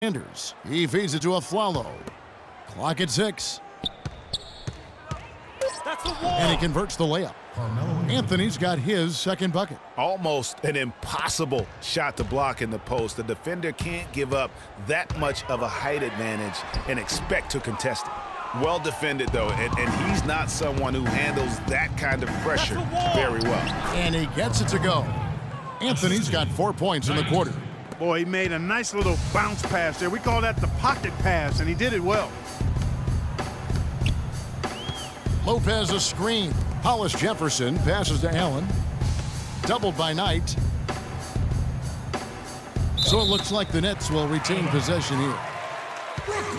Sanders. He feeds it to Aflalo. Clock at 6. That's a wall. And he converts the layup. Anthony's got his second bucket. Almost an impossible shot to block in the post. The defender can't give up that much of a height advantage and expect to contest it. Well defended, though, and he's not someone who handles that kind of pressure very well. And he gets it to go. Anthony's got 4 points in the quarter. Boy, he made a nice little bounce pass there. We call that the pocket pass, and he did it well. Lopez a screen. Hollis Jefferson passes to Allen. Doubled by Knight. So it looks like the Nets will retain possession here.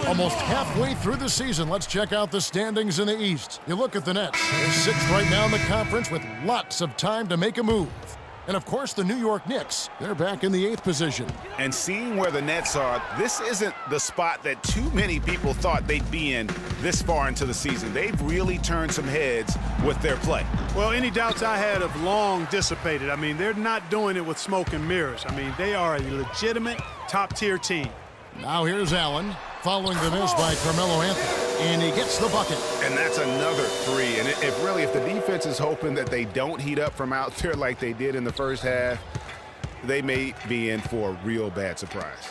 Almost halfway through the season, let's check out the standings in the East. You look at the Nets. They're sixth right now in the conference with lots of time to make a move. And, of course, the New York Knicks, they're back in the 8th position. And seeing where the Nets are, this isn't the spot that too many people thought they'd be in this far into the season. They've really turned some heads with their play. Well, any doubts I had have long dissipated. I mean, they're not doing it with smoke and mirrors. I mean, they are a legitimate top-tier team. Now here's Allen, following the miss by Carmelo Anthony, and he gets the bucket. And that's another three. And if the defense is hoping that they don't heat up from out there like they did in the first half, they may be in for a real bad surprise.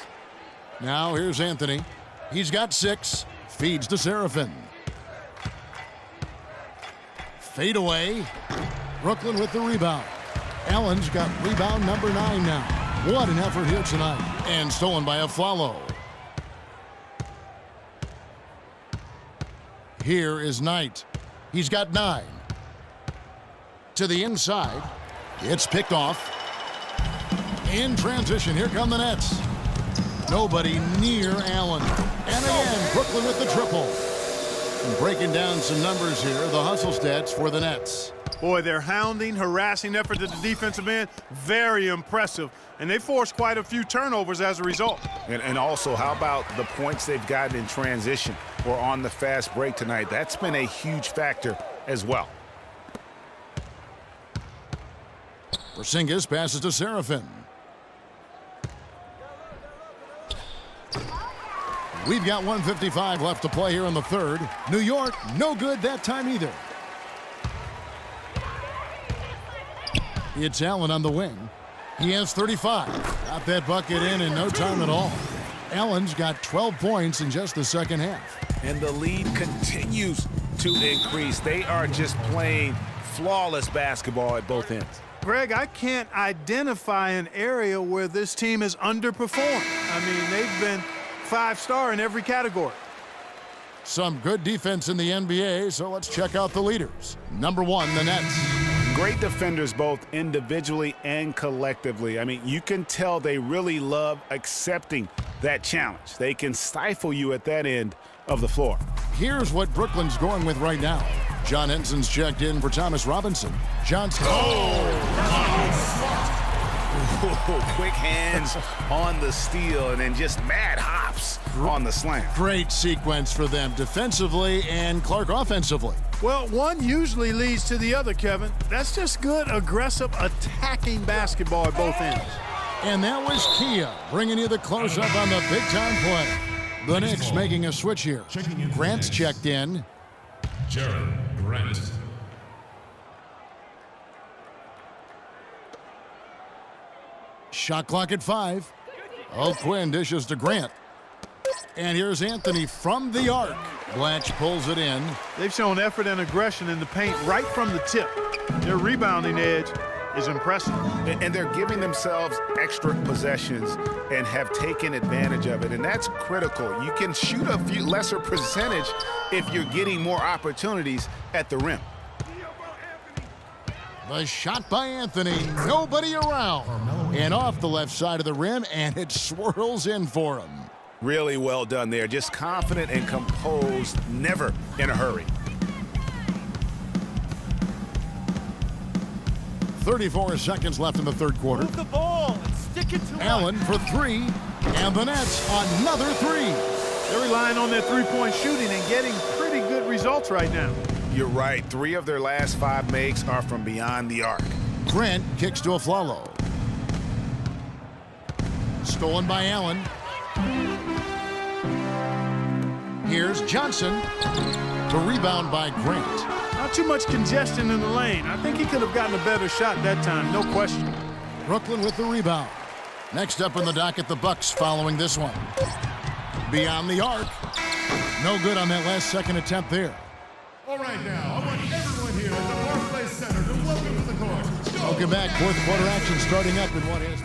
Now here's Anthony. He's got 6. Feeds to Seraphin. Fade away. Brooklyn with the rebound. Allen's got rebound number 9 now. What an effort here tonight. And stolen by Aflalo. Here is Knight. He's got 9. To the inside. It's picked off. In transition, here come the Nets. Nobody near Allen. And again, Brooklyn with the triple. And breaking down some numbers here, the hustle stats for the Nets. Boy, their hounding, harassing effort at the defensive end, very impressive. And they forced quite a few turnovers as a result. And also, how about the points they've gotten in transition or on the fast break tonight? That's been a huge factor as well. Porzingis passes to Seraphin. We've got 1:55 left to play here in the third. New York, no good that time either. It's Allen on the wing. He has 35. Got that bucket in no time at all. Allen's got 12 points in just the second half. And the lead continues to increase. They are just playing flawless basketball at both ends. Greg, I can't identify an area where this team has underperformed. I mean, they've been 5-star in every category. Some good defense in the NBA, so let's check out the leaders. Number 1, the Nets. Great defenders both individually and collectively. I mean, you can tell they really love accepting that challenge. They can stifle you at that end of the floor. Here's what Brooklyn's going with right now. John Henson's checked in for Thomas Robinson. Johnson. Quick hands on the steal and then just mad hops on the slam. Great sequence for them defensively and Clark offensively. Well, one usually leads to the other, Kevin. That's just good, aggressive, attacking basketball at both ends. And that was Kia bringing you the close-up on the big-time play. The Knicks making a switch here. Grant's checked in. Jared Grant. Shot clock at 5. Quinn dishes to Grant. And here's Anthony from the arc. Blanche pulls it in. They've shown effort and aggression in the paint right from the tip. Their rebounding edge is impressive. And they're giving themselves extra possessions and have taken advantage of it. And that's critical. You can shoot a few lesser percentage if you're getting more opportunities at the rim. The shot by Anthony. Nobody around. And off the left side of the rim, and it swirls in for him. Really well done there. Just confident and composed, never in a hurry. 34 seconds left in the third quarter. Move the ball and stick it to Allen for 3, and the Nets another 3. They're relying on their three-point shooting and getting pretty good results right now. You're right. 3 of their last 5 makes are from beyond the arc. Grant kicks to Aflalo. Stolen by Allen. Here's Johnson. The rebound by Grant. Not too much congestion in the lane. I think he could have gotten a better shot that time, no question. Brooklyn with the rebound. Next up on the docket, the Bucks following this one. Beyond the arc. No good on that last second attempt there. All right, now, I want everyone here at the Barclays Center to welcome to the court. Go! Welcome back. Fourth quarter action starting up in what is.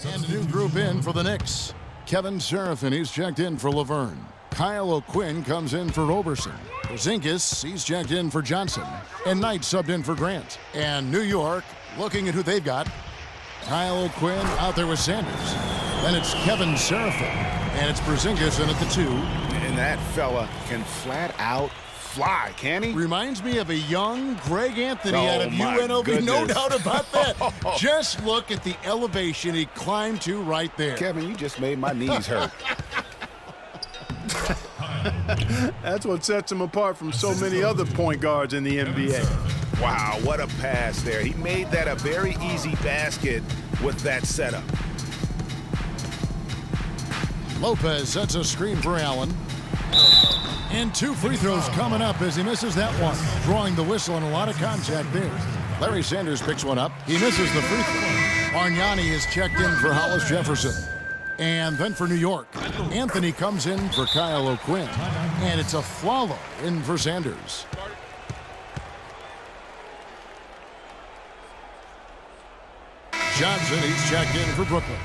And a new group in for the Knicks. Kevin Seraphin, he's checked in for Laverne. Kyle O'Quinn comes in for Roberson. Porzingis, he's checked in for Johnson. And Knight subbed in for Grant. And New York, looking at who they've got. Kyle O'Quinn out there with Sanders. Then it's Kevin Seraphin. And it's Porzingis in at the 2. And that fella can flat out fly, can he? Reminds me of a young Greg Anthony out of my UNLV. No goodness. doubt about that. Just look at the elevation he climbed to right there. Kevin, you just made my knees hurt. That's what sets him apart from so many other point guards in the NBA. Wow, what a pass there. He made that a very easy basket with that setup. Lopez sets a screen for Allen. And 2 free throws coming up as he misses that one. Drawing the whistle and a lot of contact there. Larry Sanders picks one up. He misses the free throw. Bargnani is checked in for Hollis Jefferson. And then for New York, Anthony comes in for Kyle O'Quinn. And it's a Flalo in for Sanders. Johnson, he's checked in for Brooklyn.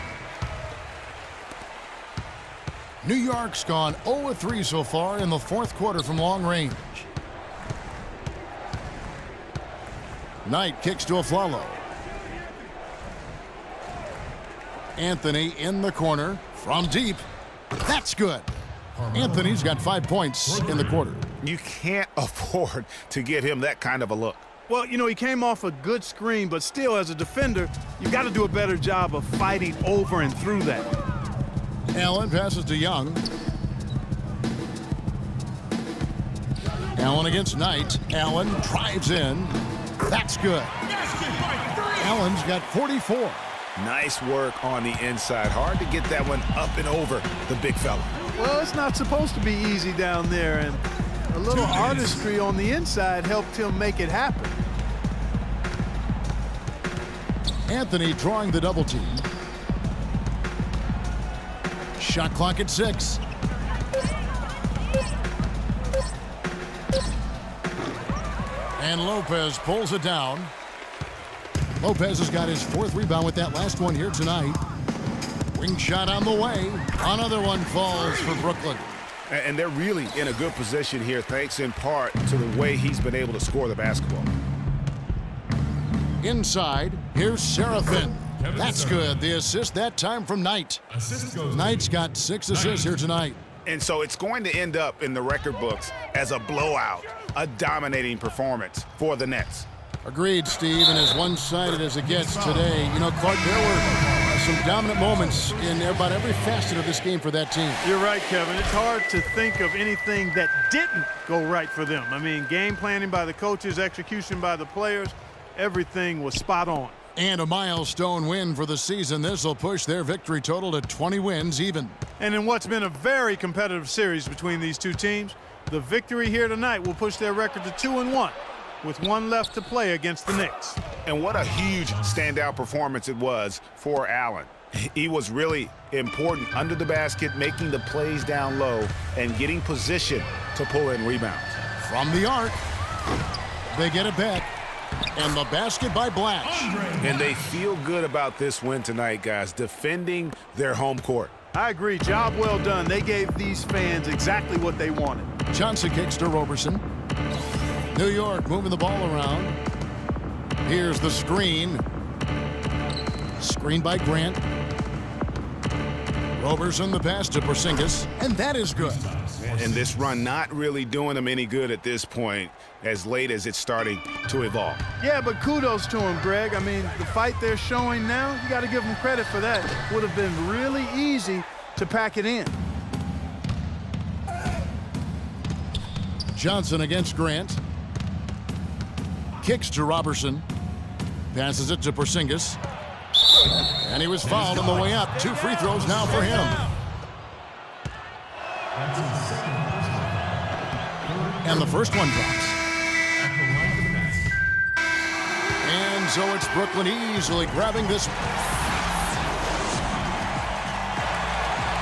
New York's gone 0-3 so far in the fourth quarter from long range. Knight kicks to Aflalo. Anthony in the corner from deep. That's good. Anthony's got 5 points in the quarter. You can't afford to give him that kind of a look. Well, you know, he came off a good screen, but still, as a defender, you've got to do a better job of fighting over and through that. Allen passes to Young. Allen against Knight. Allen drives in. That's good. Allen's got 44. Nice work on the inside. Hard to get that one up and over the big fella. Well, it's not supposed to be easy down there, and a little artistry on the inside helped him make it happen. Anthony drawing the double team. Shot clock at 6. And Lopez pulls it down. Lopez has got his 4th rebound with that last one here tonight. Wing shot on the way. Another one falls for Brooklyn. And they're really in a good position here, thanks in part to the way he's been able to score the basketball. Inside, here's Seraphin. That's good. The assist that time from Knight. Knight's got 6 assists here tonight. And so it's going to end up in the record books as a blowout, a dominating performance for the Nets. Agreed, Steve, and as one-sided as it gets today. You know, Clark, there were some dominant moments in about every facet of this game for that team. You're right, Kevin. It's hard to think of anything that didn't go right for them. I mean, game planning by the coaches, execution by the players, everything was spot on. And a milestone win for the season. This will push their victory total to 20 wins even. And in what's been a very competitive series between these two teams, the victory here tonight will push their record to 2-1. With 1 left to play against the Knicks. And what a huge standout performance it was for Allen. He was really important under the basket, making the plays down low and getting position to pull in rebounds. From the arc, they get it back. And the basket by Blatch. And they feel good about this win tonight, guys, defending their home court. I agree. Job well done. They gave these fans exactly what they wanted. Johnson kicks to Roberson. New York moving the ball around. Here's the screen. Screen by Grant. Roberson the pass to Porzingis, and that is good. And this run not really doing them any good at this point, as late as it's starting to evolve. Yeah, but kudos to him, Greg. I mean, the fight they're showing now, you got to give them credit for that. Would have been really easy to pack it in. Johnson against Grant. Kicks to Roberson. Passes it to Porzingis. And he was fouled on the way up. 2 free throws now for him. And the first one drops. At the line for the Nets. And so it's Brooklyn easily grabbing this.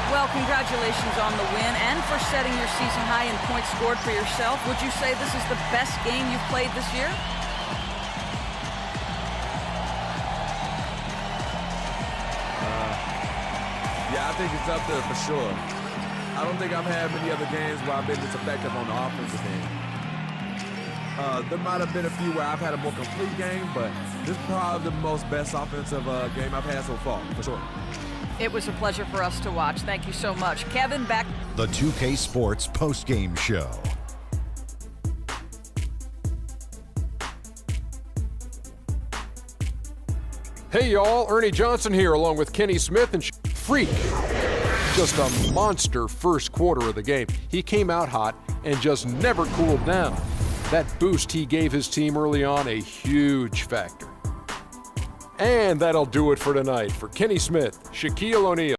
Well, congratulations on the win and for setting your season high in points scored for yourself. Would you say this is the best game you've played this year? Yeah, I think it's up there for sure. I don't think I've had many other games where I've been this effective on the offensive end. There might have been a few where I've had a more complete game, but this is probably the most best offensive game I've had so far, for sure. It was a pleasure for us to watch. Thank you so much. Kevin, back. The 2K Sports postgame show. Hey y'all, Ernie Johnson here along with Kenny Smith and Freak. Just a monster first quarter of the game. He came out hot and just never cooled down. That boost he gave his team early on, a huge factor. And that'll do it for tonight. For Kenny Smith, Shaquille O'Neal.